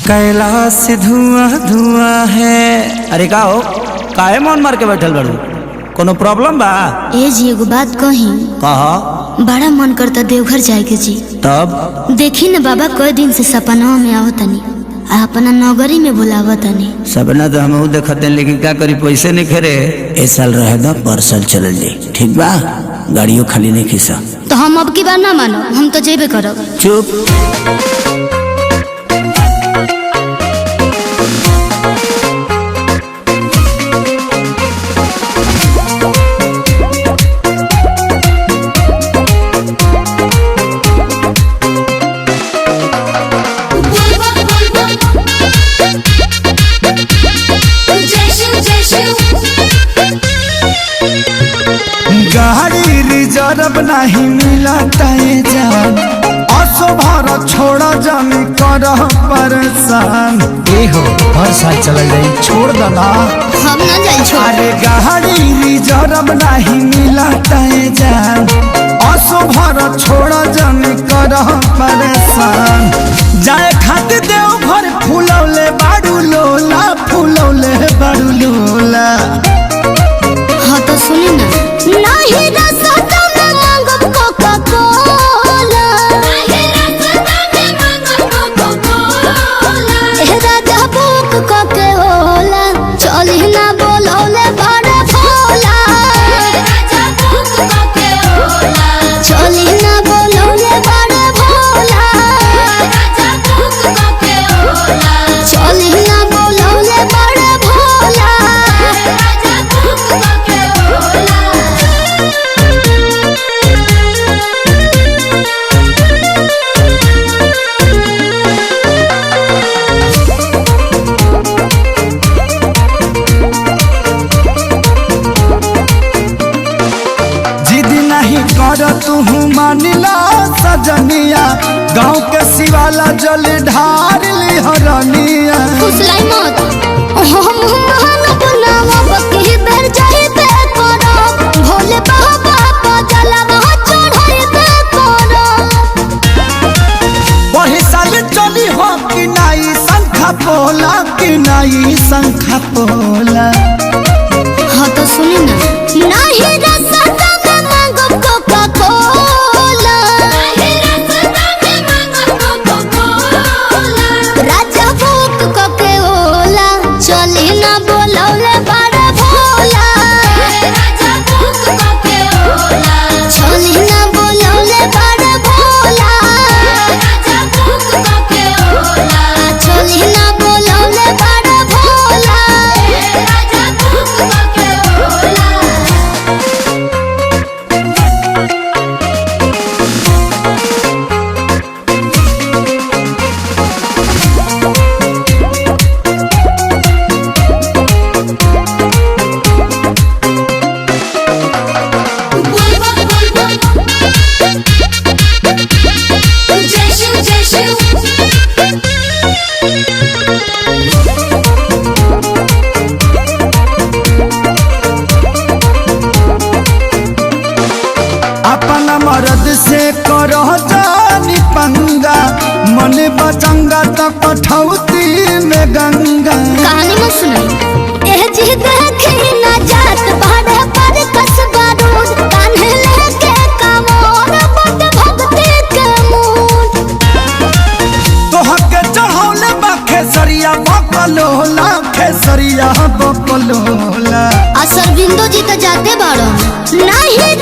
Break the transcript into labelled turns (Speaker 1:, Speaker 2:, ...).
Speaker 1: कैलाश से धुआं धुआं है। अरे का हो काहे मन मार के बैठल बड़ू? कोनो प्रॉब्लम बा?
Speaker 2: ए जी एगो बात कही।
Speaker 1: कहा।
Speaker 2: बड़ा मन करता देवघर जाए के जी।
Speaker 1: तब
Speaker 2: देखी न बाबा कई दिन से सपना में आवतनी आ अपना नगरी में बुलावतनी।
Speaker 1: सपना तो हम देखते हैं, लेकिन क्या करी पैसे नहीं खेरे। ए साल रहे दा पर साल चल जाए, ठीक बा? गाड़ियों खाली नहीं खींचा
Speaker 2: तो हम अब की बार ना मानो, हम तो जेबे करब।
Speaker 1: चुप।
Speaker 3: गाड़ी रिजर्व नहीं मिला जान, असो भारत छोड़ा जाने कर परेशान। ए हो हर साल चल जाए, छोड़ दना
Speaker 2: हम ना जाए छोड़।
Speaker 3: अरे गाड़ी रिजर्व नहीं मिला जान, असो भारत छोड़ा जाने कर परेशान। जाए खातिर देवघर फूलौले बाड़ू लोला, फूलौले बाड़ू लोला।
Speaker 2: हाँ तो सुनी ना, नहीं रास्ता में मांगब कोका कोला, नहीं रास्ता में मांगब कोका कोला। ए राजा बुक कोके होला, चली ना बोलौले बड़े भोला। राजा बुक कोके होला, चली ना बोलौले बड़े भोला। राजा बुक कोके होला, चली ना बोलौले बड़े भोला। राजा बुक कोके होला।
Speaker 3: जिद नहीं कर तू मानिला सजनिया, गाँव के शिवाला जल ढार ली हरनिया।
Speaker 2: फुसलाई मत, हम महानब नामब की बेर जाइबे करब, भोले बाबा पर जलवा चढ़ाइबे करब।
Speaker 3: वही साल चली हो कि नाई शंखा पोला, कि नाई शंखा पोला।
Speaker 2: हाँ तो सुनी ना, नहीं रास्ता में मांगब कोका कोला, नहीं रास्ता में मांगब कोका कोला। राजा बुक कोके होला, चली ना बोलौले बड़े भोला। राजा बुक कोके होला, चली ना बोलौले बड़े भोला। राजा बुक कोके होला, चली ना बोलौले बड़े भोला। राजा बुक कोके होला।
Speaker 3: अपना मर्द से करो जानी पंगा, मन बचंगा तो कठौती में गंगा।
Speaker 2: कहानी मत सुनाई। एह जी देखी ना जात भाड़े पर कसबा रोड, कान्हे लेके कमोर बट भक्ति के मूड।
Speaker 3: तोहके चढ़ौले बा खेसरिया बकलोला, खेसरिया बकलोला।
Speaker 2: असर बिंदु जी तो जाते बाड़ो, नहीं